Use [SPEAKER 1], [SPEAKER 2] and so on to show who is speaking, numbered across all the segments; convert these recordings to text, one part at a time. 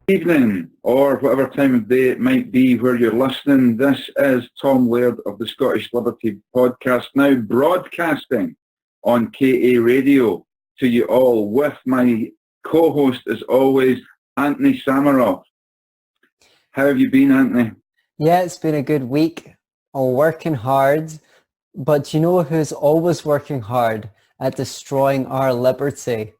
[SPEAKER 1] Evening, or whatever time of day it might be where you're listening. This is Tom Laird of the Scottish Liberty Podcast, now broadcasting on KA Radio to you all with my co-host, as always, Antony Sammeroff. How have you been, Antony?
[SPEAKER 2] Yeah, it's been a good week. I'm working hard, but you know who's always working hard at destroying our liberty?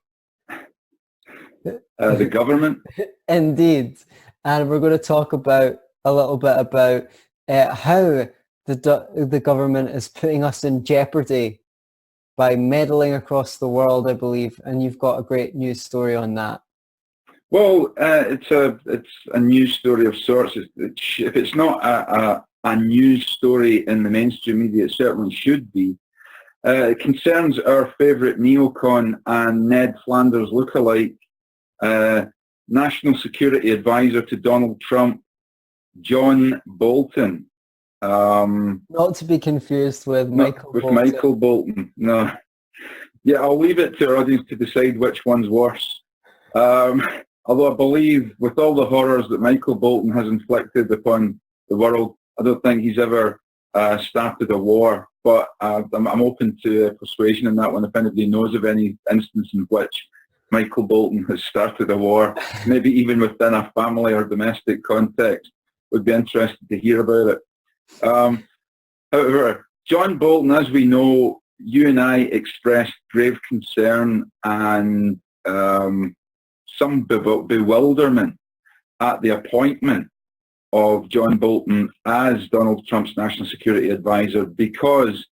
[SPEAKER 1] The government?
[SPEAKER 2] Indeed. And we're going to talk about a little bit about how the government is putting us in jeopardy by meddling across the world, I believe. And you've got a great news story on that.
[SPEAKER 1] Well, it's a news story of sorts. If it's not a news story in the mainstream media, it certainly should be. It concerns our favourite neocon and Ned Flanders lookalike, National Security Advisor to Donald Trump, John Bolton.
[SPEAKER 2] Not to be confused with Michael Bolton.
[SPEAKER 1] Michael Bolton, no. Yeah, I'll leave it to our audience to decide which one's worse. Although I believe with all the horrors that Michael Bolton has inflicted upon the world, I don't think he's ever started a war. But I'm open to persuasion in that one. If anybody knows of any instance in which Michael Bolton has started a war, maybe even within a family or domestic context, would be interested to hear about it. However, John Bolton, as we know, you and I expressed grave concern and some bewilderment at the appointment of John Bolton as Donald Trump's national security advisor, because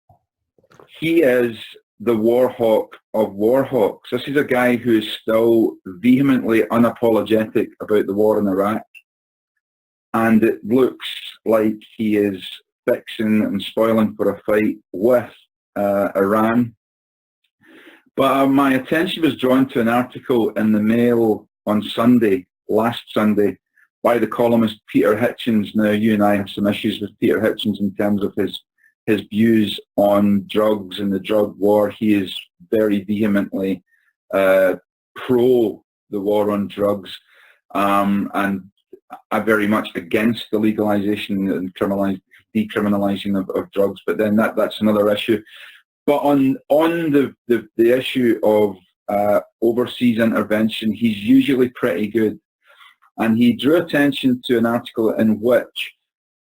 [SPEAKER 1] he is the war hawk of war hawks. This is a guy who is still vehemently unapologetic about the war in Iraq, and it looks like he is fixing and spoiling for a fight with Iran. But my attention was drawn to an article in the Mail on last Sunday, by the columnist Peter Hitchens. Now, you and I have some issues with Peter Hitchens in terms of his views on drugs and the drug war. He is very vehemently pro the war on drugs, and I'm very much against the legalization and decriminalizing of drugs. But then that's another issue. But on the issue of overseas intervention, he's usually pretty good. And he drew attention to an article in which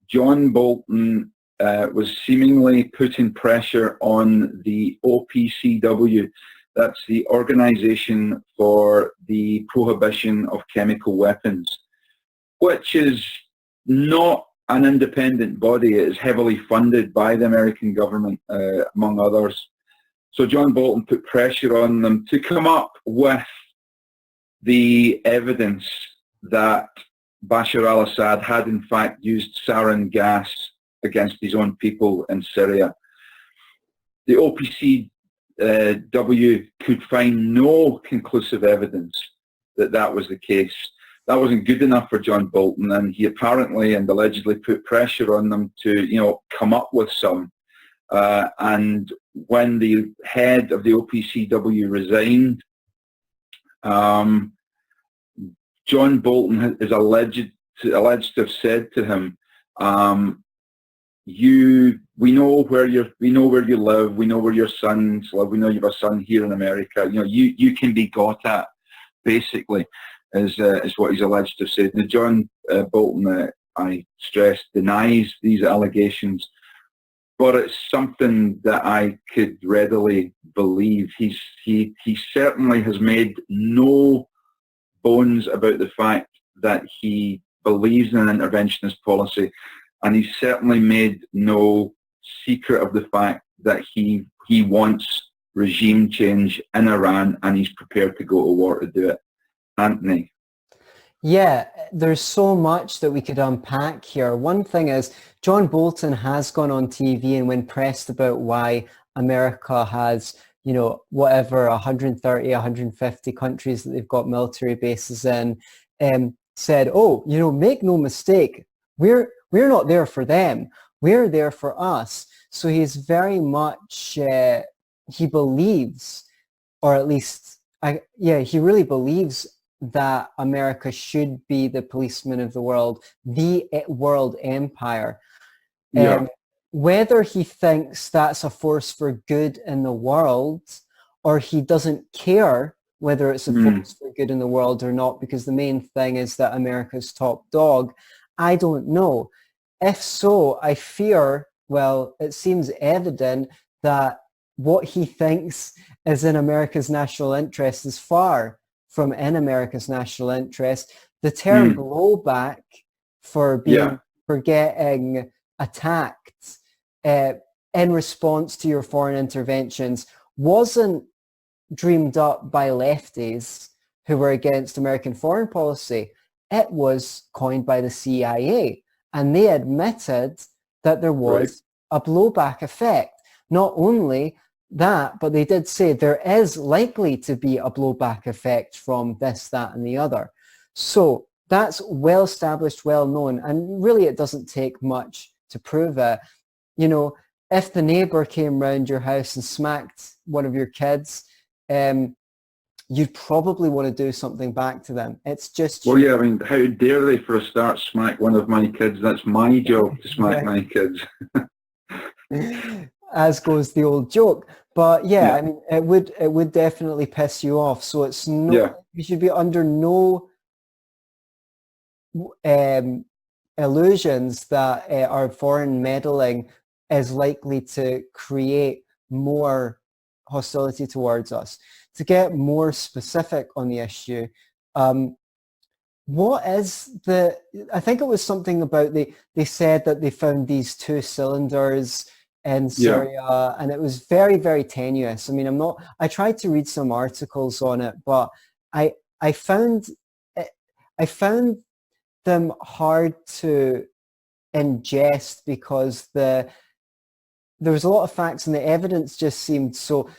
[SPEAKER 1] John Bolton was seemingly putting pressure on the OPCW, that's the Organization for the Prohibition of Chemical Weapons, which is not an independent body. It is heavily funded by the American government, among others. So John Bolton put pressure on them to come up with the evidence that Bashar al-Assad had in fact used sarin gas against his own people in Syria. The OPCW could find no conclusive evidence that that was the case. That wasn't good enough for John Bolton, and he apparently and allegedly put pressure on them to, come up with some. And when the head of the OPCW resigned, John Bolton is alleged to have said to him, we know where you live, we know where your sons live, we know you have a son here in America. You can be got at, basically, is what he's alleged to have said. Now, John Bolton, I stress, denies these allegations, but it's something that I could readily believe. He certainly has made no bones about the fact that he believes in an interventionist policy, and he certainly made no secret of the fact that he wants regime change in Iran, and he's prepared to go to war to do it. Antony?
[SPEAKER 2] Yeah, there's so much that we could unpack here. One thing is, John Bolton has gone on TV, and when pressed about why America has, 130, 150 countries that they've got military bases in, said, make no mistake, we're not there for them, we're there for us. So he's very much, he believes, or at least, he really believes that America should be the policeman of the world, the world empire.
[SPEAKER 1] Yeah.
[SPEAKER 2] Whether he thinks that's a force for good in the world, or he doesn't care whether it's a force for good in the world or not, because the main thing is that America's top dog, I don't know. If so, I fear, well, it seems evident that what he thinks is in America's national interest is far from in America's national interest. The term blowback for getting attacked in response to your foreign interventions wasn't dreamed up by lefties who were against American foreign policy. It was coined by the CIA, and they admitted that there was a blowback effect. Not only that, but they did say there is likely to be a blowback effect from this, that, and the other. So that's well established, well known, and really it doesn't take much to prove it. You know, if the neighbor came round your house and smacked one of your kids, you'd probably want to do something back to them. It's just...
[SPEAKER 1] Well, yeah, I mean, how dare they for a start smack one of my kids? That's my job to smack my kids.
[SPEAKER 2] As goes the old joke. But yeah, I mean, it would definitely piss you off. So it's no, you should be under no illusions that our foreign meddling is likely to create more hostility towards us. To get more specific on the issue, what is I think it was something about they said that they found these 2 cylinders in Syria, and it was very, very tenuous. I mean, I tried to read some articles on it, but I found them hard to ingest because there was a lot of facts and the evidence just seemed so...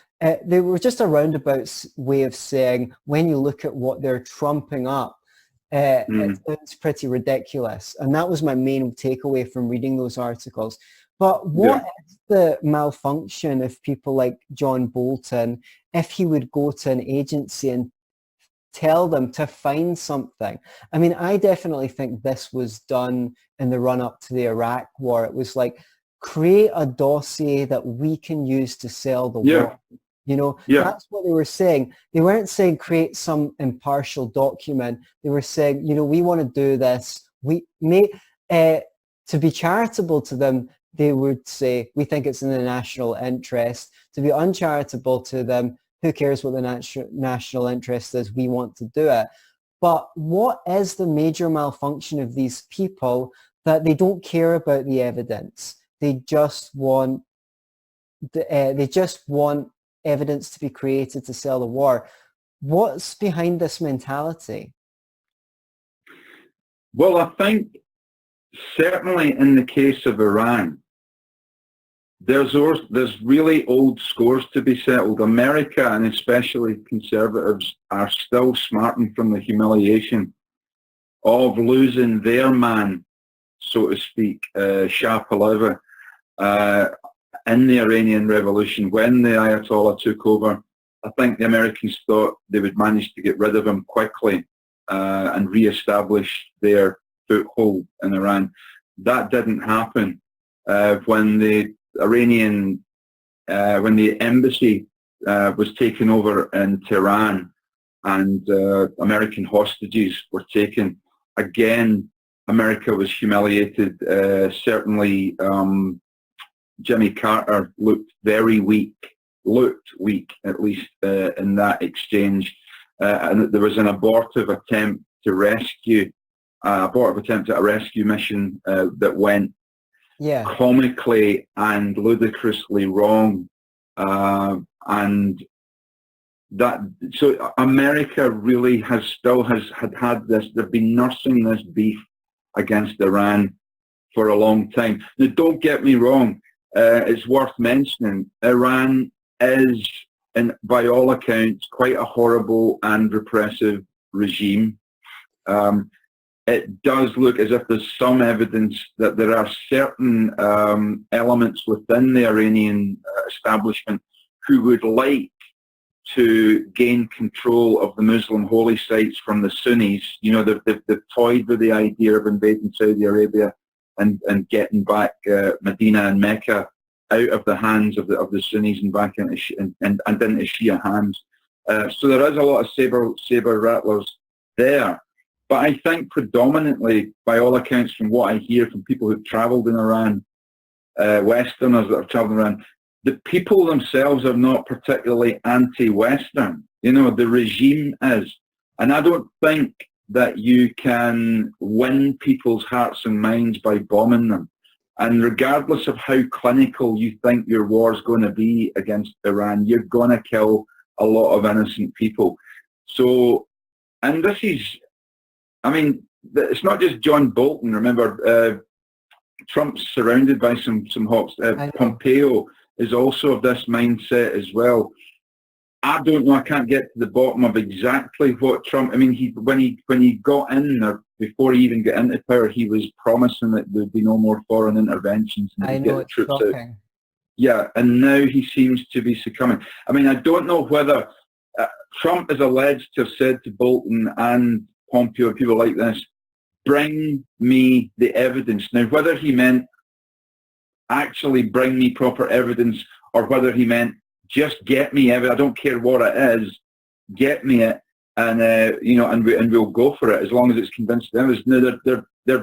[SPEAKER 2] they were just a roundabout way of saying, when you look at what they're trumping up, it's pretty ridiculous. And that was my main takeaway from reading those articles. But what is the malfunction if people like John Bolton, if he would go to an agency and tell them to find something? I mean, I definitely think this was done in the run-up to the Iraq war. It was like, create a dossier that we can use to sell the war. You know, that's what they were saying. They weren't saying create some impartial document. They were saying, you know, we want to do this. We may, to be charitable to them, they would say, we think it's in the national interest. To be uncharitable to them, who cares what the national interest is? We want to do it. But what is the major malfunction of these people that they don't care about the evidence? They just want evidence to be created to sell the war. What's behind this mentality?
[SPEAKER 1] Well, I think certainly in the case of Iran, there's really old scores to be settled. America, and especially conservatives, are still smarting from the humiliation of losing their man, so to speak, Shah Pahlavi, in the Iranian Revolution. When the Ayatollah took over, I think the Americans thought they would manage to get rid of him quickly and re-establish their foothold in Iran. That didn't happen. When the embassy was taken over in Tehran and American hostages were taken, again, America was humiliated. Certainly, Jimmy Carter looked weak at least in that exchange, and there was an abortive attempt at a rescue mission that went comically and ludicrously wrong, and that, so America really had this, they've been nursing this beef against Iran for a long time. Now, don't get me wrong, it's worth mentioning, Iran is, by all accounts, quite a horrible and repressive regime. It does look as if there's some evidence that there are certain elements within the Iranian establishment who would like to gain control of the Muslim holy sites from the Sunnis. You know, they've toyed with the idea of invading Saudi Arabia and getting back Medina and Mecca out of the hands of the Sunnis and back into into Shia hands. So there is a lot of saber rattlers there. But I think predominantly, by all accounts, from what I hear from people who've travelled in Iran, Westerners that have travelled around, the people themselves are not particularly anti-Western. You know, the regime is. And I don't think that you can win people's hearts and minds by bombing them. And regardless of how clinical you think your war is going to be against Iran, you're going to kill a lot of innocent people. So, and this is, I mean, it's not just John Bolton. Remember, Trump's surrounded by some hawks. Pompeo is also of this mindset as well. I don't know. I can't get to the bottom of exactly what Trump. I mean, when he got in, or before he even got into power, he was promising that there'd be no more foreign interventions. And
[SPEAKER 2] I know, it's shocking. Out.
[SPEAKER 1] Yeah, and now he seems to be succumbing. I mean, I don't know whether Trump is alleged to have said to Bolton and Pompeo, people like this, bring me the evidence. Now, whether he meant actually bring me proper evidence, or whether he meant just get me evidence, I don't care what it is, get me it, and you know, and we'll go for it as long as it's convincing evidence. No, they're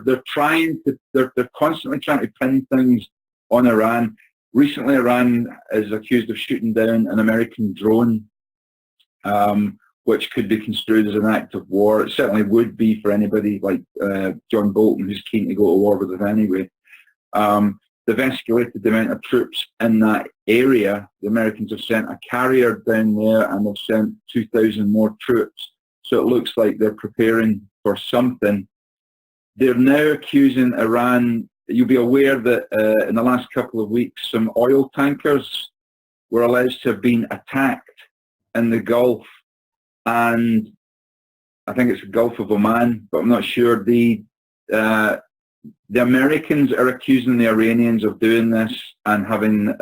[SPEAKER 1] constantly trying to pin things on Iran. Recently, Iran is accused of shooting down an American drone, which could be construed as an act of war. It certainly would be for anybody like John Bolton, who's keen to go to war with it anyway. They've escalated the amount of troops in that area. The Americans have sent a carrier down there, and they've sent 2,000 more troops. So it looks like they're preparing for something. They're now accusing Iran. You'll be aware that in the last couple of weeks, some oil tankers were alleged to have been attacked in the Gulf, and I think it's the Gulf of Oman, but I'm not sure. The Americans are accusing the Iranians of doing this and having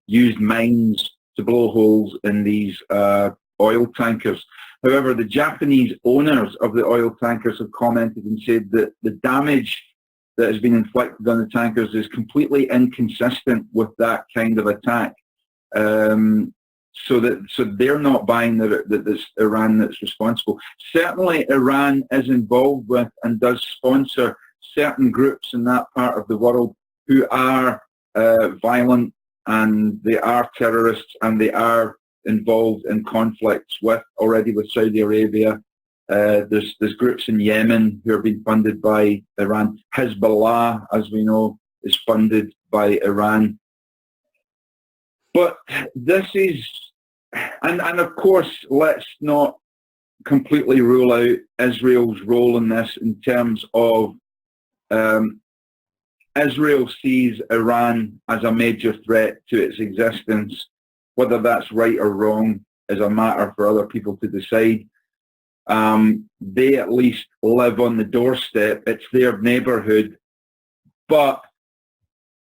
[SPEAKER 1] used mines to blow holes in these oil tankers. However, the Japanese owners of the oil tankers have commented and said that the damage that has been inflicted on the tankers is completely inconsistent with that kind of attack. So they're not buying that it's Iran that's responsible. Certainly, Iran is involved with and does sponsor certain groups in that part of the world who are violent, and they are terrorists, and they are involved in conflicts with Saudi Arabia. There's groups in Yemen who are being funded by Iran. Hezbollah, as we know, is funded by Iran. But this is, and of course, let's not completely rule out Israel's role in this in terms of Israel sees Iran as a major threat to its existence. Whether that's right or wrong is a matter for other people to decide. They at least live on the doorstep. It's their neighborhood. But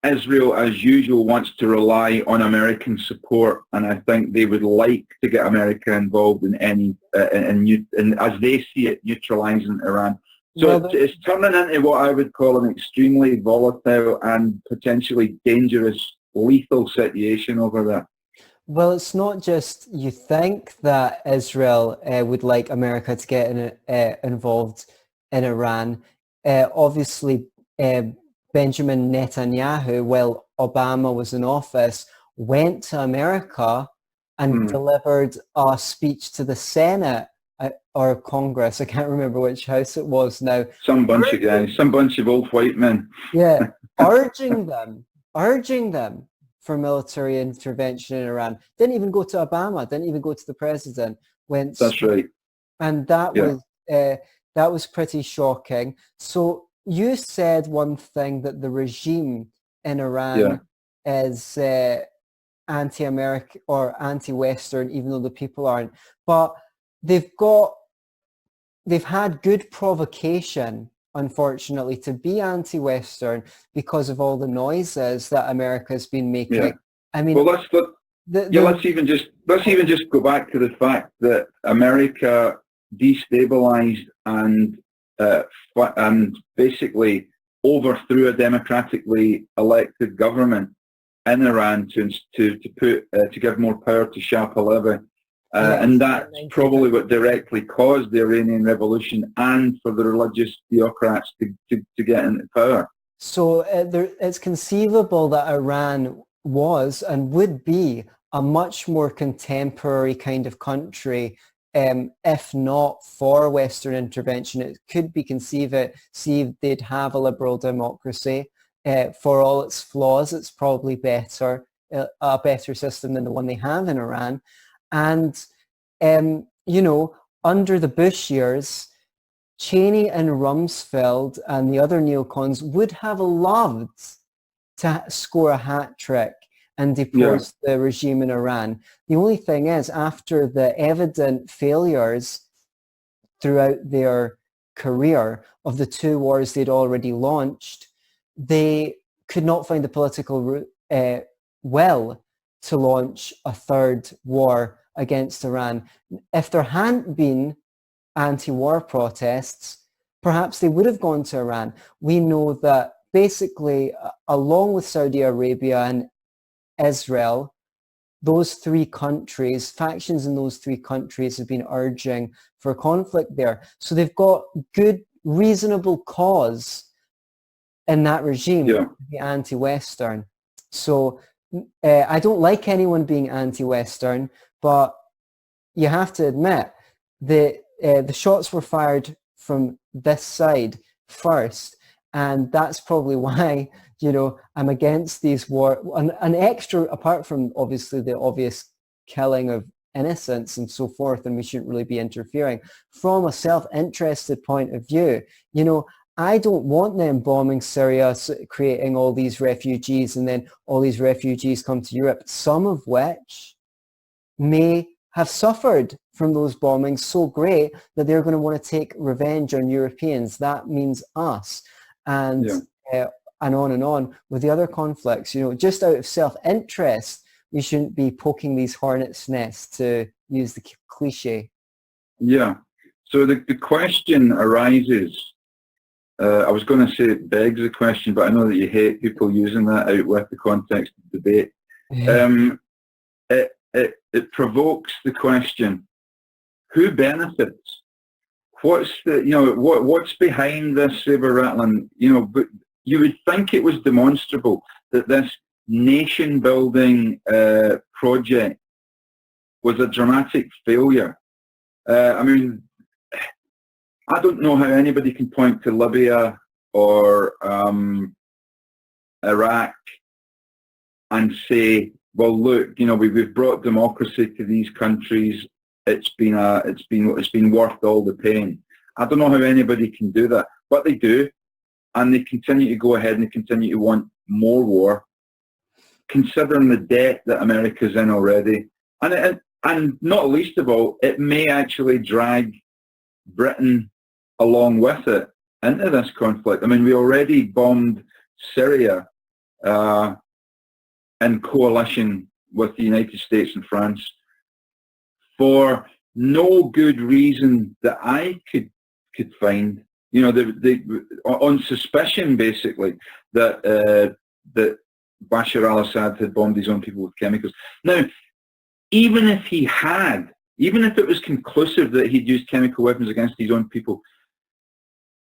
[SPEAKER 1] Israel, as usual, wants to rely on American support, and I think they would like to get America involved in any, in as they see it, neutralizing Iran. So it's turning into what I would call an extremely volatile and potentially dangerous, lethal situation over there.
[SPEAKER 2] Well, it's not just you think that Israel would like America to get involved in Iran. Obviously, Benjamin Netanyahu, while Obama was in office, went to America and delivered a speech to the Senate or Congress. I can't remember which house it was now.
[SPEAKER 1] Some bunch of guys, some bunch of old white men.
[SPEAKER 2] Yeah, urging them for military intervention in Iran. Didn't even go to Obama, didn't even go to the president. Went.
[SPEAKER 1] That's right.
[SPEAKER 2] And that was pretty shocking. So you said one thing, that the regime in Iran is anti-American or anti-Western, even though the people aren't. But they've had good provocation, unfortunately, to be anti-Western because of all the noises that America's been making.
[SPEAKER 1] Yeah.
[SPEAKER 2] I mean,
[SPEAKER 1] well, Yeah, let's even just go back to the fact that America destabilized and basically overthrew a democratically elected government in Iran to give more power to Shah Pahlavi,
[SPEAKER 2] Yes,
[SPEAKER 1] and that's
[SPEAKER 2] in
[SPEAKER 1] probably what directly caused the Iranian Revolution and for the religious theocrats to get into power.
[SPEAKER 2] So it's conceivable that Iran was and would be a much more contemporary kind of country, if not for Western intervention. It could be conceived they'd have a liberal democracy. For all its flaws, it's probably better, a better system than the one they have in Iran. And, under the Bush years, Cheney and Rumsfeld and the other neocons would have loved to score a hat trick and depose the regime in Iran. The only thing is, after the evident failures throughout their career of the two wars they'd already launched, they could not find the political will to launch a third war against Iran. If there hadn't been anti-war protests, perhaps they would have gone to Iran. We know that basically, along with Saudi Arabia and Israel, those three countries, factions in those three countries have been urging for conflict there. So they've got good, reasonable cause in that regime to be anti-Western. So I don't like anyone being anti-Western, but you have to admit that the shots were fired from this side first, and that's probably why I'm against these war. An extra, apart from obviously the obvious killing of innocents and so forth, and we shouldn't really be interfering. From a self-interested point of view, I don't want them bombing Syria, creating all these refugees, and then all these refugees come to Europe, some of which may have suffered from those bombings so great that they're going to want to take revenge on Europeans. That means us. And on with the other conflicts. Just out of self-interest, we shouldn't be poking these hornets' nests, to use the cliche.
[SPEAKER 1] Yeah. So the question arises, I was going to say it begs the question, but I know that you hate people using that out with the context of debate. It provokes the question: who benefits? What's what's behind this saber rattling? But you would think it was demonstrable that this nation-building project was a dramatic failure. I don't know how anybody can point to Libya or Iraq and say, well, look, we've brought democracy to these countries. It's been worth all the pain. I don't know how anybody can do that, but they do, and they continue to go ahead and they continue to want more war, considering the debt that America's in already, and not least of all, it may actually drag Britain along with it into this conflict. We already bombed Syria in coalition with the United States and France for no good reason that I could find. On suspicion, basically, that Bashar al-Assad had bombed his own people with chemicals. Now, even if it was conclusive that he'd used chemical weapons against his own people,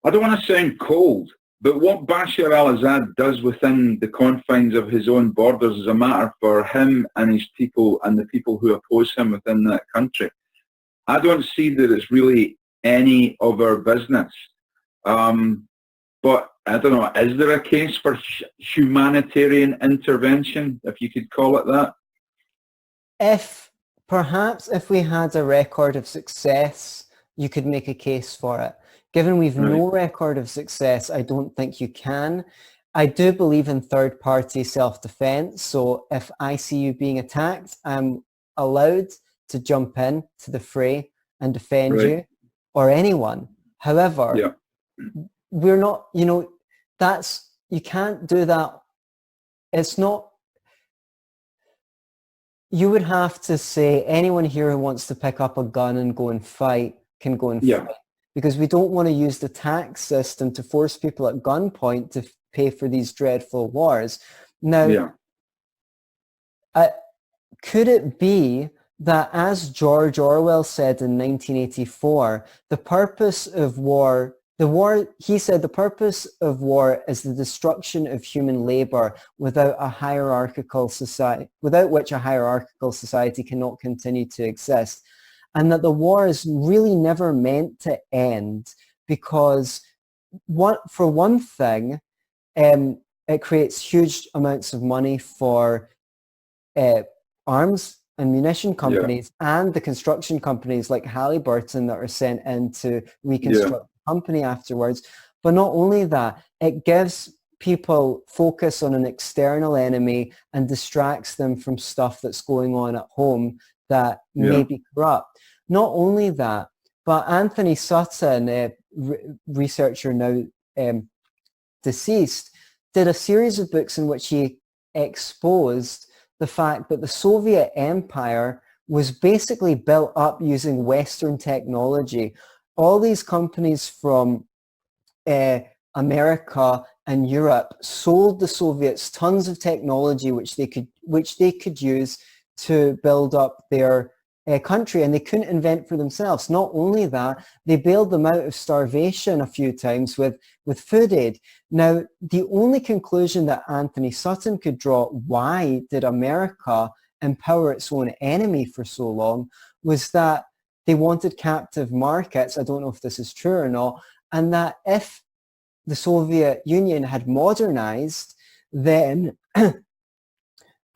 [SPEAKER 1] I don't want to sound cold, but what Bashar al-Assad does within the confines of his own borders is a matter for him and his people and the people who oppose him within that country. I don't see that it's really any of our business. But I don't know, is there a case for humanitarian intervention, if you could call it that? If
[SPEAKER 2] we had a record of success, you could make a case for it. Given we've no record of success, I don't think you can. I do believe in third-party self-defense. So if I see you being attacked, I'm allowed to jump in to the fray and defend you or anyone. However, we're not, you can't do that. It's not, you would have to say anyone here who wants to pick up a gun and go and fight can go and
[SPEAKER 1] Yeah,
[SPEAKER 2] fight, because we don't want to use the tax system to force people at gunpoint to pay for these dreadful wars. Now,
[SPEAKER 1] yeah,
[SPEAKER 2] could it be that, as George Orwell said in 1984, the purpose of war, he said the purpose of war is the destruction of human labor without which a hierarchical society cannot continue to exist. And that the war is really never meant to end because, for one thing, it creates huge amounts of money for arms and munition companies and the construction companies like Halliburton that are sent in to reconstruct the company afterwards. But not only that, it gives people focus on an external enemy and distracts them from stuff that's going on at home that may be corrupt. Not only that, but Antony Sutton, a researcher now deceased, did a series of books in which he exposed the fact that the Soviet Empire was basically built up using Western technology. All these companies from America and Europe sold the Soviets tons of technology which they could use to build up their country, and they couldn't invent for themselves. Not only that, they bailed them out of starvation a few times with food aid. Now, the only conclusion that Antony Sutton could draw, why did America empower its own enemy for so long, was that they wanted captive markets. I don't know if this is true or not. And that if the Soviet Union had modernized, then and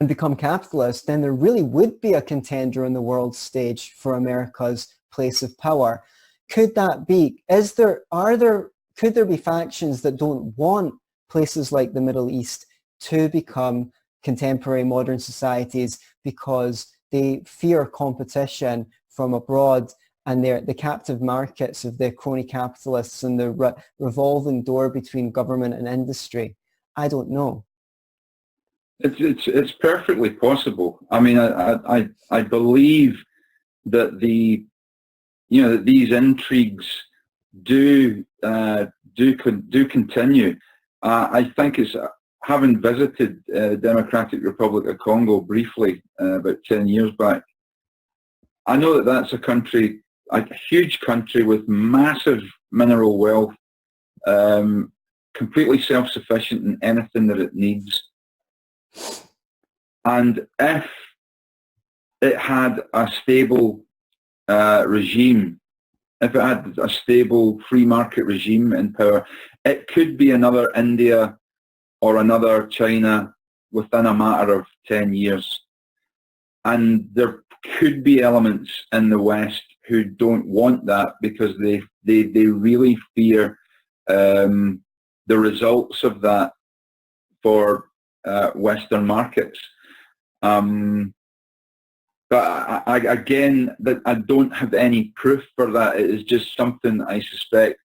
[SPEAKER 2] become capitalist, then there really would be a contender on the world stage for America's place of power. Could that be? Could there be factions that don't want places like the Middle East to become contemporary modern societies because they fear competition from abroad and the captive markets of the crony capitalists and the revolving door between government and industry? I don't know.
[SPEAKER 1] It's perfectly possible. I mean, I believe that that these intrigues do continue. I think it's, having visited the Democratic Republic of Congo briefly about 10 years back, I know that that's a country, a huge country with massive mineral wealth, completely self-sufficient in anything that it needs. And if it had a stable regime, if it had a stable free market regime in power, it could be another India or another China within a matter of 10 years. And there could be elements in the West who don't want that because they really fear the results of that for Western markets. But I don't have any proof for that. It is just something I suspect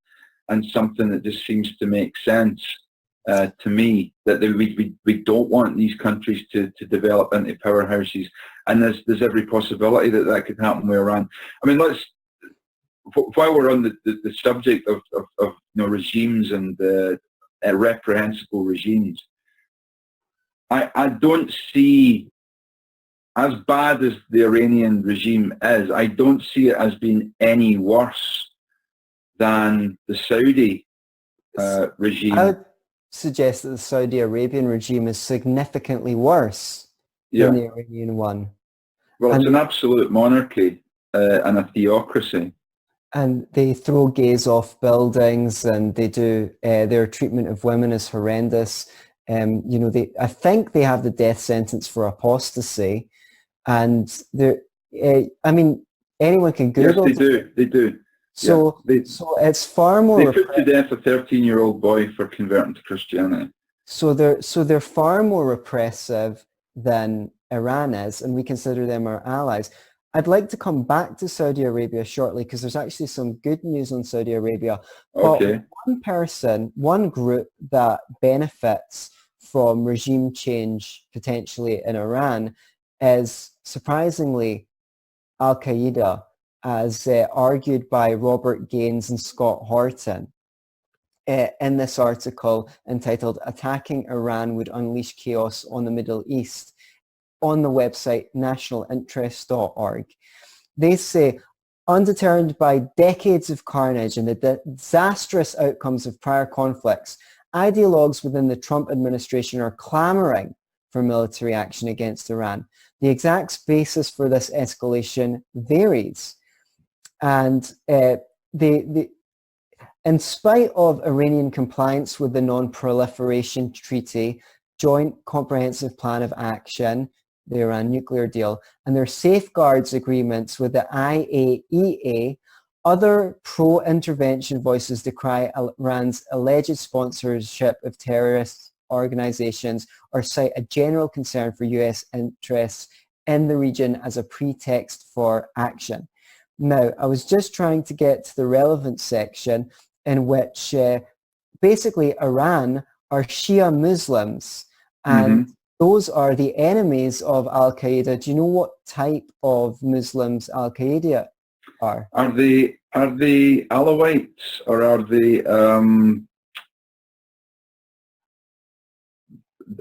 [SPEAKER 1] and something that just seems to make sense to me, that we don't want these countries to develop into powerhouses, and there's every possibility that could happen with Iran. I mean, while we're on the subject of regimes and reprehensible regimes, I don't see, as bad as the Iranian regime is, I don't see it as being any worse than the Saudi regime.
[SPEAKER 2] I would suggest that the Saudi Arabian regime is significantly worse than the Iranian one.
[SPEAKER 1] Well, it's an absolute monarchy and a theocracy.
[SPEAKER 2] And they throw gays off buildings, and they do their treatment of women is horrendous. I think they have the death sentence for apostasy, and anyone can Google.
[SPEAKER 1] Yes, they do.
[SPEAKER 2] So it's far more.
[SPEAKER 1] They put to death a 13-year-old boy for converting to Christianity.
[SPEAKER 2] So they're far more repressive than Iran is, and we consider them our allies. I'd like to come back to Saudi Arabia shortly because there's actually some good news on Saudi Arabia.
[SPEAKER 1] Okay.
[SPEAKER 2] But one group that benefits from regime change potentially in Iran is surprisingly, Al-Qaeda, as argued by Robert Gaines and Scott Horton in this article entitled "Attacking Iran Would Unleash Chaos on the Middle East" on the website nationalinterest.org. They say, undeterred by decades of carnage and the disastrous outcomes of prior conflicts, ideologues within the Trump administration are clamoring for military action against Iran. The exact basis for this escalation varies. And in spite of Iranian compliance with the Non-Proliferation Treaty, Joint Comprehensive Plan of Action, the Iran nuclear deal, and their safeguards agreements with the IAEA, other pro-intervention voices decry Iran's alleged sponsorship of terrorist organizations or cite a general concern for US interests in the region as a pretext for action. Now, I was just trying to get to the relevant section in which basically Iran are Shia Muslims, and those are the enemies of Al-Qaeda. Do you know what type of Muslims Al-Qaeda are?
[SPEAKER 1] Are they Alawites, or are they?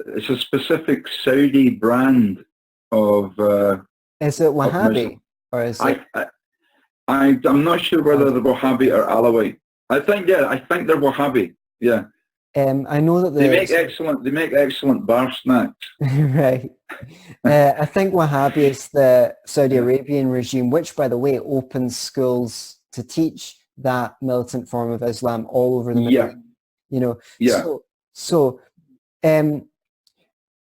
[SPEAKER 1] It's a specific Saudi brand of.
[SPEAKER 2] Is it Wahhabi, or is it?
[SPEAKER 1] I'm not sure whether they're Wahhabi or Alawite. I think they're Wahhabi. Yeah.
[SPEAKER 2] I know that
[SPEAKER 1] they make excellent bar snacks.
[SPEAKER 2] Right. I think Wahhabi is the Saudi Arabian regime, which, by the way, opens schools to teach that militant form of Islam all over the Middle East. You know.
[SPEAKER 1] Yeah.
[SPEAKER 2] So,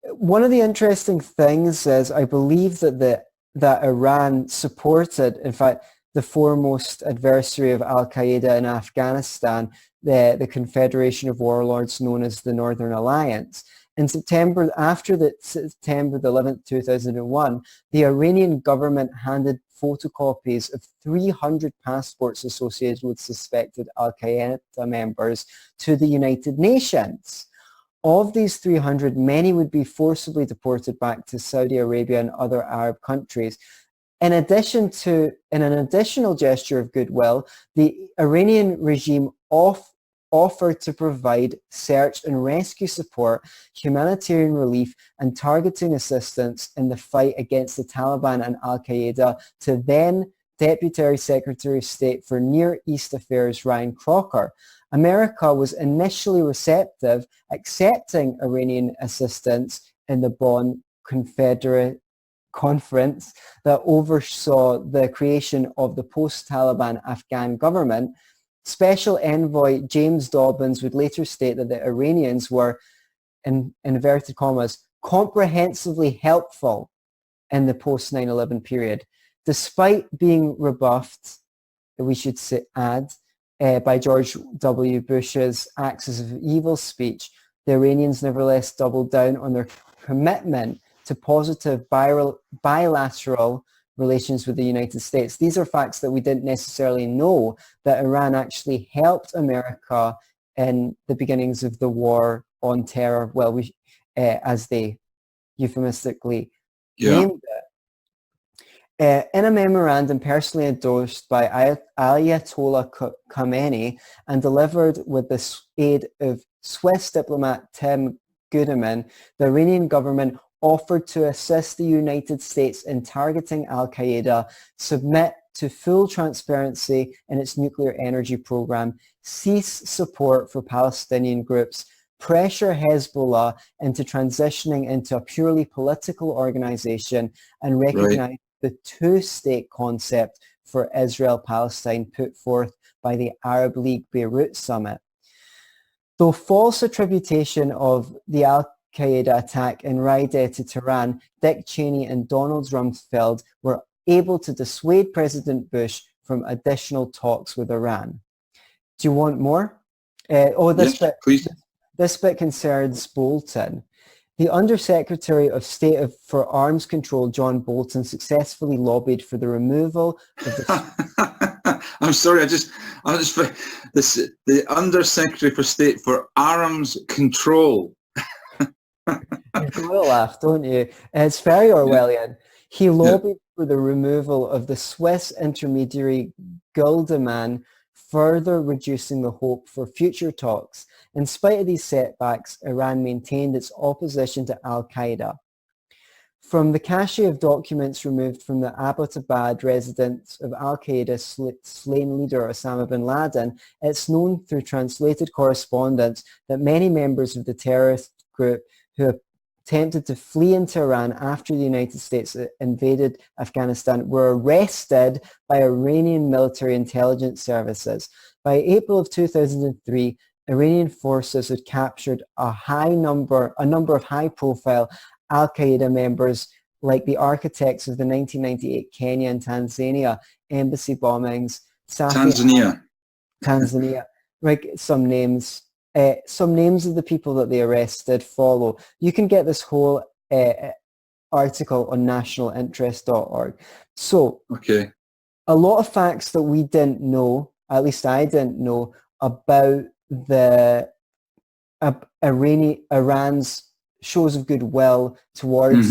[SPEAKER 2] one of the interesting things is I believe that Iran supported, in fact, the foremost adversary of Al-Qaeda in Afghanistan, the Confederation of Warlords known as the Northern Alliance. In September, after September the 11th, 2001, the Iranian government handed photocopies of 300 passports associated with suspected Al-Qaeda members to the United Nations. Of these 300, many would be forcibly deported back to Saudi Arabia and other Arab countries. In an additional gesture of goodwill, the Iranian regime offered to provide search and rescue support, humanitarian relief, and targeting assistance in the fight against the Taliban and Al-Qaeda to then Deputy Secretary of State for Near East Affairs Ryan Crocker. America was initially receptive, accepting Iranian assistance in the Bonn Confederate Conference that oversaw the creation of the post-Taliban Afghan government. Special Envoy James Dobbins would later state that the Iranians were, in inverted commas, comprehensively helpful in the post-9/11 period. Despite being rebuffed, we should add, by George W. Bush's axis of evil speech, the Iranians nevertheless doubled down on their commitment to positive bilateral relations with the United States. These are facts that we didn't necessarily know, that Iran actually helped America in the beginnings of the war on terror, as they euphemistically named it. In a memorandum personally endorsed by Ayatollah Khamenei and delivered with the aid of Swiss diplomat Tim Gudeman, the Iranian government offered to assist the United States in targeting Al-Qaeda, submit to full transparency in its nuclear energy program, cease support for Palestinian groups, pressure Hezbollah into transitioning into a purely political organization, and recognize the two-state concept for Israel-Palestine put forth by the Arab League Beirut Summit. Though false attribution of the Al-Qaeda attack in Riyadh to Tehran, Dick Cheney and Donald Rumsfeld were able to dissuade President Bush from additional talks with Iran. Do you want more?
[SPEAKER 1] Please.
[SPEAKER 2] This bit concerns Bolton. The Undersecretary of State for Arms Control, John Bolton, successfully lobbied for the removal of the...
[SPEAKER 3] I'm sorry, the Undersecretary for State for Arms Control.
[SPEAKER 2] You will laugh, don't you? It's very Orwellian. He lobbied for the removal of the Swiss intermediary Guldeman, further reducing the hope for future talks. In spite of these setbacks, Iran maintained its opposition to al-Qaeda. From the cache of documents removed from the Abbottabad residence of al-Qaeda slain leader Osama bin Laden, it's known through translated correspondence that many members of the terrorist group who attempted to flee into Iran after the United States invaded Afghanistan were arrested by Iranian military intelligence services. By April of 2003, Iranian forces had captured a number of high-profile al-Qaeda members, like the architects of the 1998 Kenya and Tanzania embassy bombings. Tanzania. Like some names of the people that they arrested follow. You can get this whole article on nationalinterest.org. So, a lot of facts that we didn't know, at least I didn't know, about the Iran's shows of goodwill towards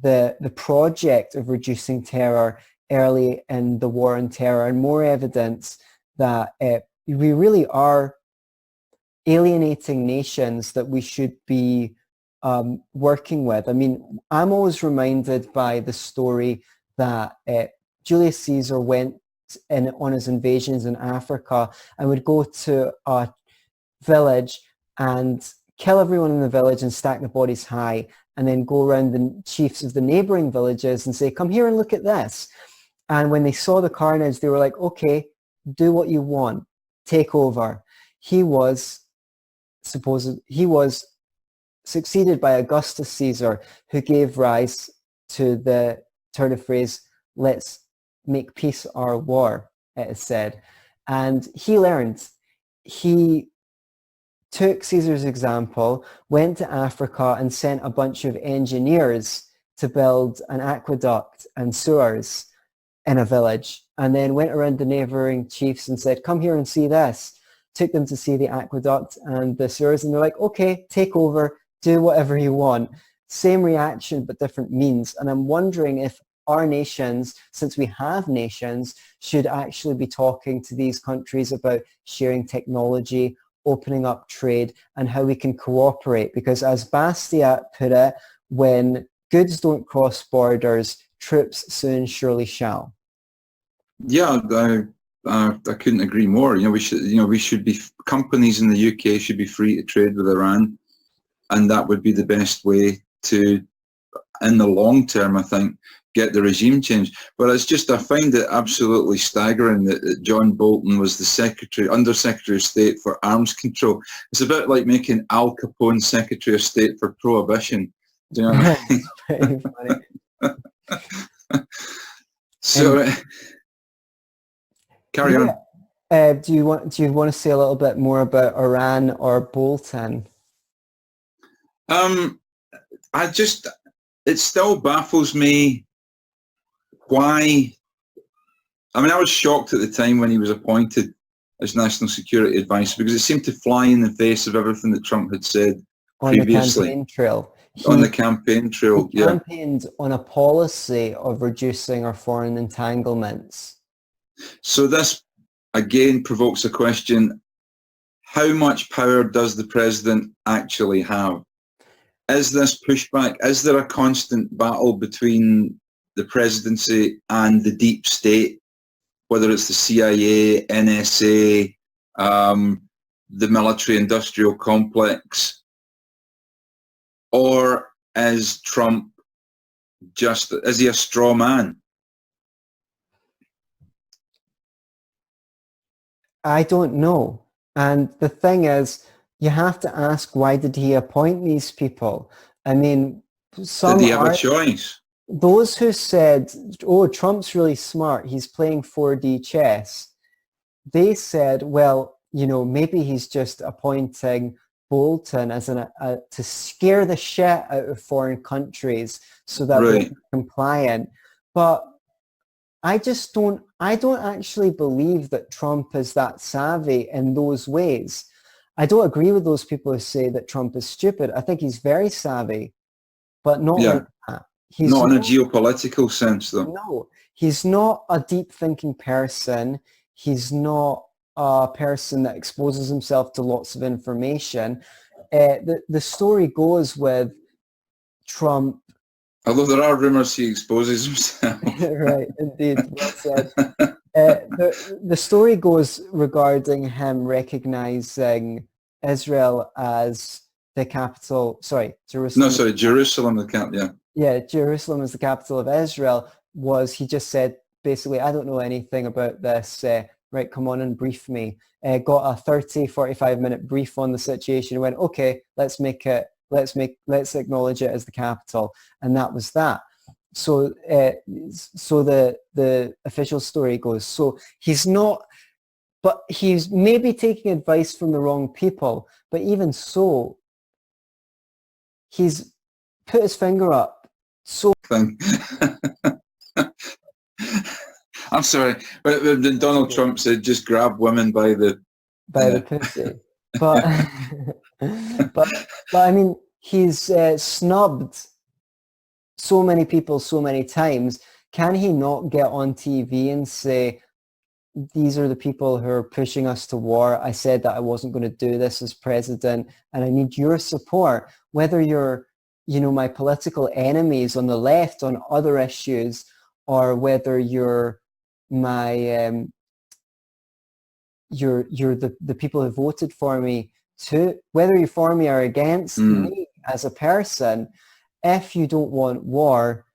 [SPEAKER 2] the project of reducing terror early in the war on terror, and more evidence that we really are alienating nations that we should be working with. I mean, I'm always reminded by the story that Julius Caesar went on his invasions in Africa and would go to a village and kill everyone in the village and stack the bodies high, and then go around the chiefs of the neighboring villages and say, come here and look at this. And when they saw the carnage, they were like, okay, do what you want, take over. He was succeeded by Augustus Caesar, who gave rise to the turn of phrase, let's make peace or war, it is said. And he learned. He took Caesar's example, went to Africa and sent a bunch of engineers to build an aqueduct and sewers in a village, and then went around the neighboring chiefs and said, come here and see this. Took them to see the aqueduct and the sewers, and they're like, okay, take over, do whatever you want. Same reaction, but different means. And I'm wondering if our nations, since we have nations, should actually be talking to these countries about sharing technology, opening up trade, and how we can cooperate. Because as Bastiat put it, when goods don't cross borders, troops soon surely shall.
[SPEAKER 3] Yeah, I couldn't agree more. We should be, companies in the UK should be free to trade with Iran, and that would be the best way to, in the long term, I think, get the regime changed. But it's just, I find it absolutely staggering that John Bolton was the Under Secretary of State for Arms Control. It's a bit like making Al Capone Secretary of State for Prohibition. Do you know what I mean?
[SPEAKER 2] Pretty funny.
[SPEAKER 3] So, carry on.
[SPEAKER 2] Do you want to say a little bit more about Iran or Bolton?
[SPEAKER 3] It still baffles me why. I mean, I was shocked at the time when he was appointed as National Security Advisor, because it seemed to fly in the face of everything that Trump had said previously.
[SPEAKER 2] The campaign trail.
[SPEAKER 3] On the campaign trail,
[SPEAKER 2] he campaigned on a policy of reducing our foreign entanglements.
[SPEAKER 3] So this, again, provokes a question. How much power does the president actually have? Is this pushback? Is there a constant battle between the presidency and the deep state, whether it's the CIA, NSA, the military-industrial complex, or is Trump is he a straw man?
[SPEAKER 2] I don't know. And the thing is, you have to ask, why did he appoint these people? I mean,
[SPEAKER 3] Did he have a choice?
[SPEAKER 2] Those who said, oh, Trump's really smart, he's playing 4D chess, they said, well, maybe he's just appointing Bolton as to scare the shit out of foreign countries so that they're compliant. But I don't actually believe that Trump is that savvy in those ways. I don't agree with those people who say that Trump is stupid. I think he's very savvy, but not like that. he's
[SPEAKER 3] Not in a geopolitical sense, though.
[SPEAKER 2] no, he's not a deep thinking person. He's not a person that exposes himself to lots of information. The story goes with Trump.
[SPEAKER 3] Although there are rumours he exposes himself.
[SPEAKER 2] Right, indeed, well said. The story goes regarding him recognizing Israel as the capital. Sorry, Jerusalem.
[SPEAKER 3] No, sorry, Jerusalem, the capital. Yeah.
[SPEAKER 2] Yeah, Jerusalem as the capital of Israel. He just said basically, I don't know anything about this. Right, come on and brief me. Got a 45-minute brief on the situation. Went, okay, let's acknowledge it as the capital, and that was that. So, so the official story goes. So he's not, but he's maybe taking advice from the wrong people. But even so, he's put his finger up. So
[SPEAKER 3] Thing. I'm sorry, but then Donald Trump said, "Just grab women by the
[SPEAKER 2] pussy." But but I mean, he's snubbed so many people so many times. Can he not get on TV and say, these are the people who are pushing us to war? I said that I wasn't going to do this as president, and I need your support, whether you're, my political enemies on the left on other issues, or whether you're my you're the people who voted for me, to whether you're for me or against me as a person. If you don't want war,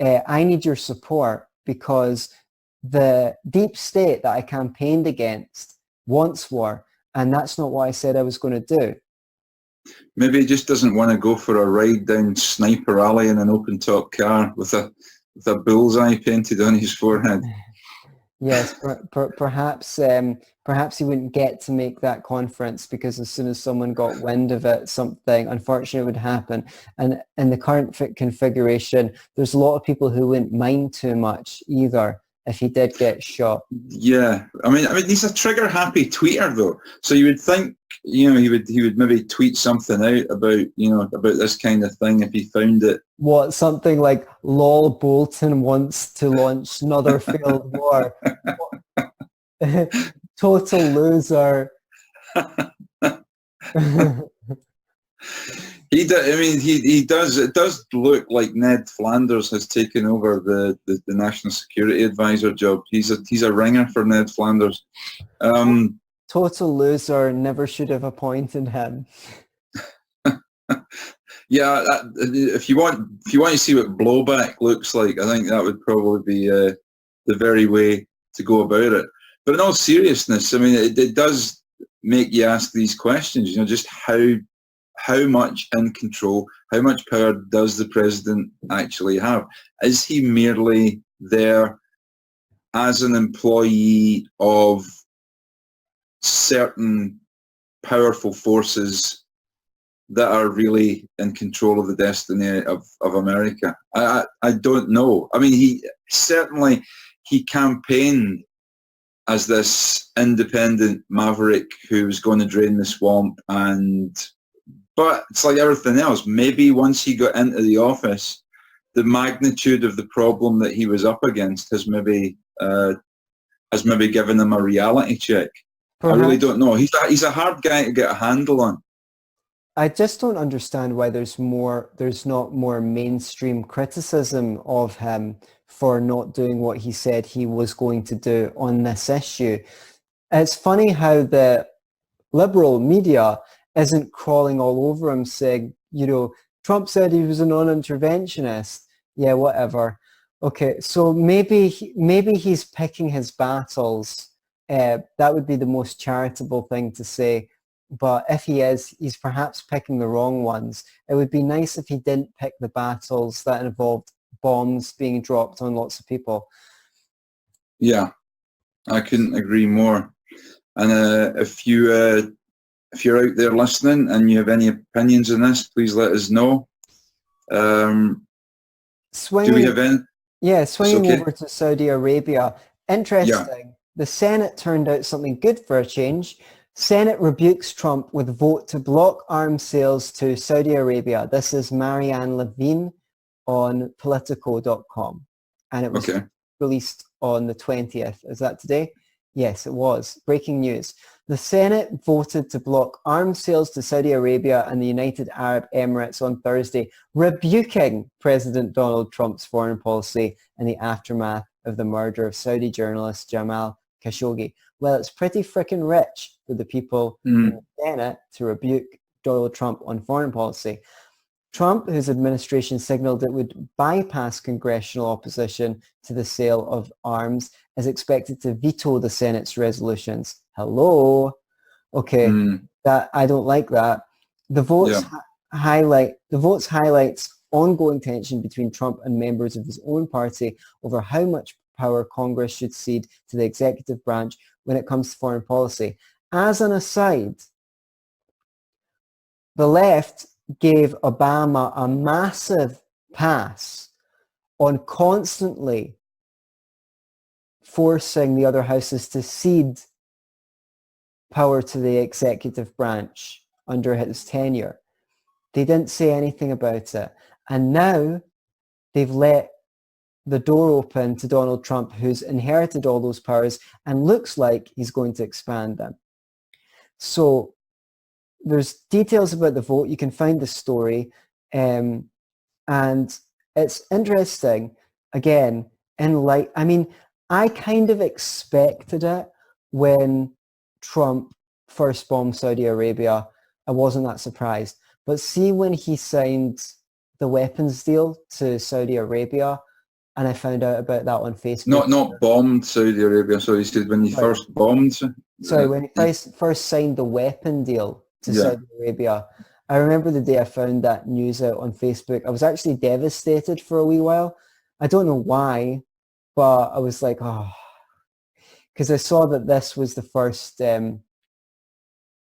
[SPEAKER 2] I need your support, because the deep state that I campaigned against wants war, and that's not what I said I was going to do.
[SPEAKER 3] Maybe he just doesn't want to go for a ride down Sniper Alley in an open-top car with a bullseye painted on his forehead.
[SPEAKER 2] Yes, perhaps he wouldn't get to make that conference, because as soon as someone got wind of it, something unfortunate would happen. And in the current configuration, there's a lot of people who wouldn't mind too much either if he did get shot.
[SPEAKER 3] Yeah, I mean, he's a trigger-happy tweeter, though. So you would think, he would maybe tweet something out about, about this kind of thing if he found it.
[SPEAKER 2] What, something like, lol, Bolton wants to launch another failed war. Total loser.
[SPEAKER 3] He does. It does look like Ned Flanders has taken over the National Security Advisor job. He's a ringer for Ned Flanders.
[SPEAKER 2] Total loser. Never should have appointed him.
[SPEAKER 3] Yeah, if you want to see what blowback looks like, I think that would probably be the very way to go about it. But in all seriousness, I mean, it does make you ask these questions. Just how much in control, how much power does the president actually have? Is he merely there as an employee of certain powerful forces that are really in control of the destiny of America? I don't know. I mean, he campaigned as this independent maverick who was going to drain the swamp, but it's like everything else. Maybe once he got into the office, the magnitude of the problem that he was up against has maybe given him a reality check. Perhaps. I really don't know. He's a hard guy to get a handle on.
[SPEAKER 2] I just don't understand why there's not more mainstream criticism of him for not doing what he said he was going to do on this issue. It's funny how the liberal media isn't crawling all over him saying, Trump said he was a non-interventionist. Yeah, whatever. Okay, so maybe he's picking his battles. That would be the most charitable thing to say. But if he is, he's perhaps picking the wrong ones. It would be nice if he didn't pick the battles that involved bombs being dropped on lots of people.
[SPEAKER 3] Yeah, I couldn't agree more. And if you're out there listening and you have any opinions on this, please let us know. Do we have any?
[SPEAKER 2] Yeah, swinging over to Saudi Arabia. Interesting. Yeah. The Senate turned out something good for a change. Senate rebukes Trump with vote to block arms sales to Saudi Arabia. This is Marianne Levine on Politico.com, and it was
[SPEAKER 3] Okay.
[SPEAKER 2] released on the 20th. Is that today? Yes, it was. Breaking news. The Senate voted to block arms sales to Saudi Arabia and the United Arab Emirates on Thursday, rebuking President Donald Trump's foreign policy in the aftermath of the murder of Saudi journalist Jamal Khashoggi. Well, it's pretty frickin' rich for the people in the Senate to rebuke Donald Trump on foreign policy. Trump, whose administration signaled it would bypass congressional opposition to the sale of arms, is expected to veto the Senate's resolutions. Hello? Okay, that I don't like that. The votes highlights ongoing tension between Trump and members of his own party over how much power Congress should cede to the executive branch when it comes to foreign policy. As an aside, the left gave Obama a massive pass on constantly forcing the other houses to cede power to the executive branch under his tenure. They didn't say anything about it. And now they've let the door open to Donald Trump, who's inherited all those powers and looks like he's going to expand them. So there's details about the vote. You can find the story. And it's interesting, again, I kind of expected it when Trump first bombed Saudi Arabia. I wasn't that surprised. But see, when he signed the weapons deal to Saudi Arabia, and I found out about that on Facebook.
[SPEAKER 3] Not bombed Saudi Arabia. So he said when he first bombed.
[SPEAKER 2] Sorry, when he first signed the weapon deal to Saudi Arabia. I remember the day I found that news out on Facebook. I was actually devastated for a wee while. I don't know why, but I was like, oh, because I saw that this was the first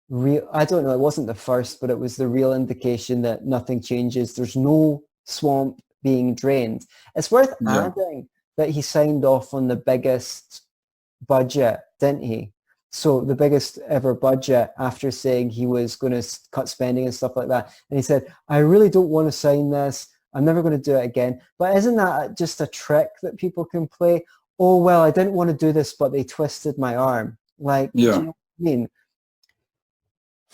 [SPEAKER 2] real, I don't know, it wasn't the first, but it was the real indication that nothing changes. There's no swamp being drained. It's worth adding that he signed off on the biggest budget, didn't he? So the biggest ever budget, after saying he was going to cut spending and stuff like that. And he said, I really don't want to sign this. I'm never going to do it again. But isn't that just a trick that people can play? Oh, well, I didn't want to do this, but they twisted my arm. Like, do you know what I mean?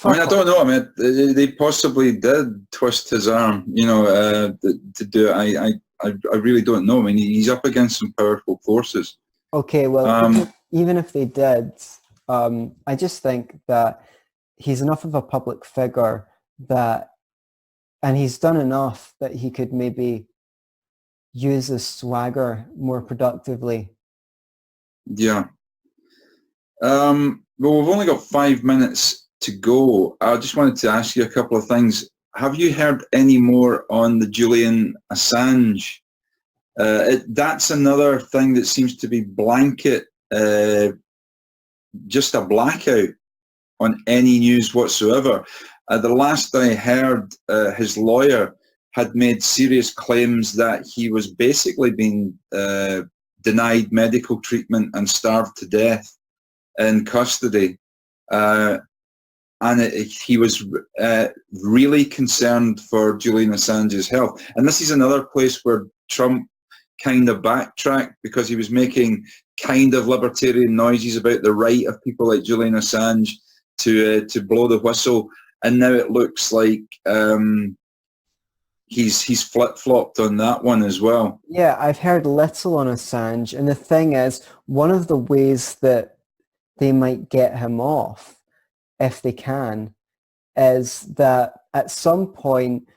[SPEAKER 3] I don't know. I mean, they possibly did twist his arm, to do it. I really don't know. I mean, he's up against some powerful forces.
[SPEAKER 2] Okay, well, even if they did, I just think that he's enough of a public figure that, and he's done enough that he could maybe use his swagger more productively.
[SPEAKER 3] Yeah. Well, we've only got 5 minutes to go. I just wanted to ask you a couple of things. Have you heard any more on the Julian Assange? That's another thing that seems to be blanket, just a blackout on any news whatsoever. The last I heard, his lawyer had made serious claims that he was basically being denied medical treatment and starved to death in custody. And he was really concerned for Julian Assange's health. And this is another place where Trump kind of backtracked, because he was making kind of libertarian noises about the right of people like Julian Assange to blow the whistle. And now it looks like he's flip-flopped on that one as well.
[SPEAKER 2] Yeah, I've heard little on Assange. And the thing is, one of the ways that they might get him off, if they can, is that at some point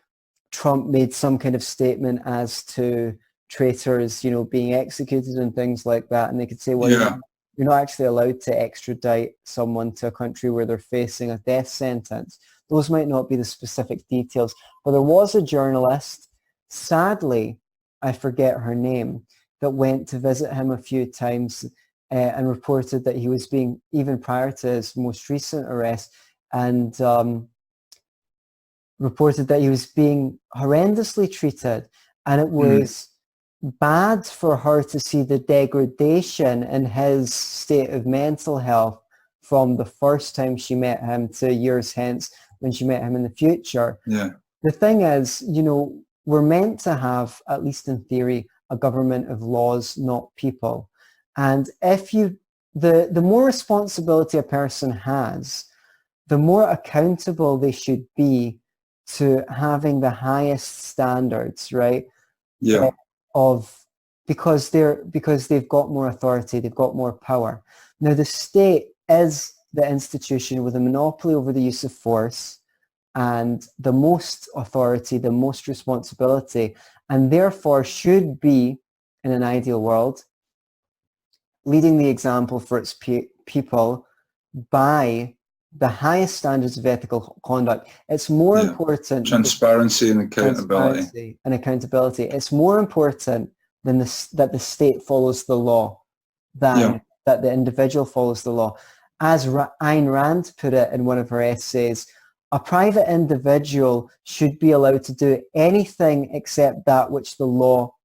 [SPEAKER 2] Trump made some kind of statement as to traitors, being executed and things like that. And they could say, well, you're not actually allowed to extradite someone to a country where they're facing a death sentence. Those might not be the specific details. But there was a journalist, sadly, I forget her name, that went to visit him a few times and reported that he was being, even prior to his most recent arrest, and reported that he was being horrendously treated. And it was bad for her to see the degradation in his state of mental health from the first time she met him to years hence when she met him in the future.
[SPEAKER 3] Yeah.
[SPEAKER 2] The thing is, we're meant to have, at least in theory, a government of laws, not people. And if the more responsibility a person has, the more accountable they should be to having the highest standards, right?
[SPEAKER 3] Yeah.
[SPEAKER 2] Because they've got more authority, they've got more power. Now, the state is the institution with a monopoly over the use of force and the most authority, the most responsibility, and therefore should be, in an ideal world, leading the example for its people by the highest standards of ethical conduct. It's more important.
[SPEAKER 3] Transparency and accountability.
[SPEAKER 2] It's more important than that the state follows the law than that the individual follows the law. As Ayn Rand put it in one of her essays, a private individual should be allowed to do anything except that which the law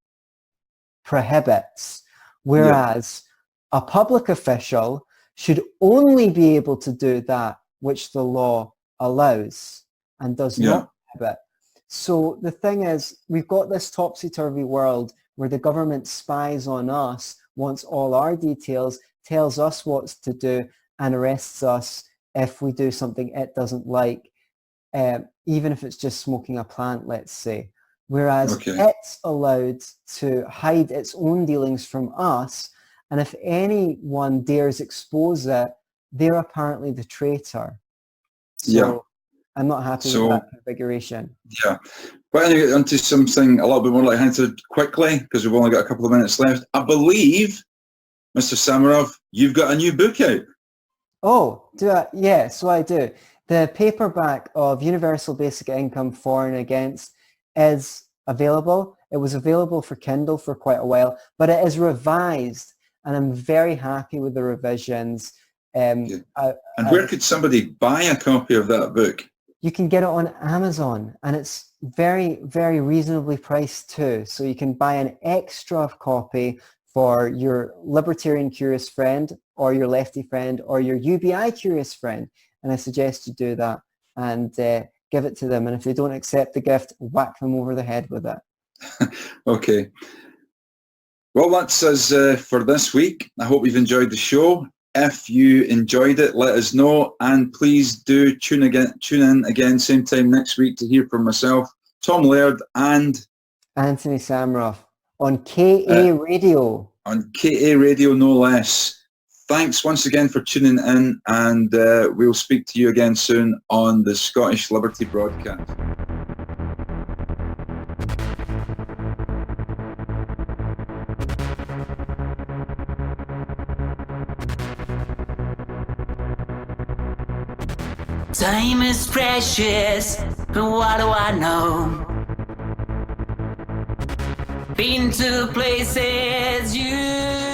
[SPEAKER 2] prohibits, whereas a public official should only be able to do that which the law allows and does not prohibit. So the thing is, we've got this topsy-turvy world where the government spies on us, wants all our details, tells us what to do, and arrests us if we do something it doesn't like, even if it's just smoking a plant, let's say. Whereas it's allowed to hide its own dealings from us, and if anyone dares expose it, they're apparently the traitor. So I'm not happy with that configuration. Yeah.
[SPEAKER 3] But anyway, onto something a little bit more light-handed quickly, because we've only got a couple of minutes left. I believe, Mr. Sammeroff, you've got a new book out.
[SPEAKER 2] Oh, do I? Yeah, so I do. The paperback of Universal Basic Income For and Against is available. It was available for Kindle for quite a while, but it is revised, and I'm very happy with the revisions.
[SPEAKER 3] And where could somebody buy a copy of that book?
[SPEAKER 2] You can get it on Amazon, and it's very, very reasonably priced too. So you can buy an extra copy for your libertarian curious friend or your lefty friend or your UBI curious friend. And I suggest you do that and give it to them. And if they don't accept the gift, whack them over the head with it.
[SPEAKER 3] Okay. Well, that's us for this week. I hope you've enjoyed the show. If you enjoyed it, let us know. And please do tune in again, same time next week to hear from myself, Tom Laird, and
[SPEAKER 2] Antony Sammeroff on KA Radio.
[SPEAKER 3] On KA Radio, no less. Thanks once again for tuning in, and we'll speak to you again soon on the Scottish Liberty Broadcast.
[SPEAKER 4] Time is precious, but what do I know? Been to places you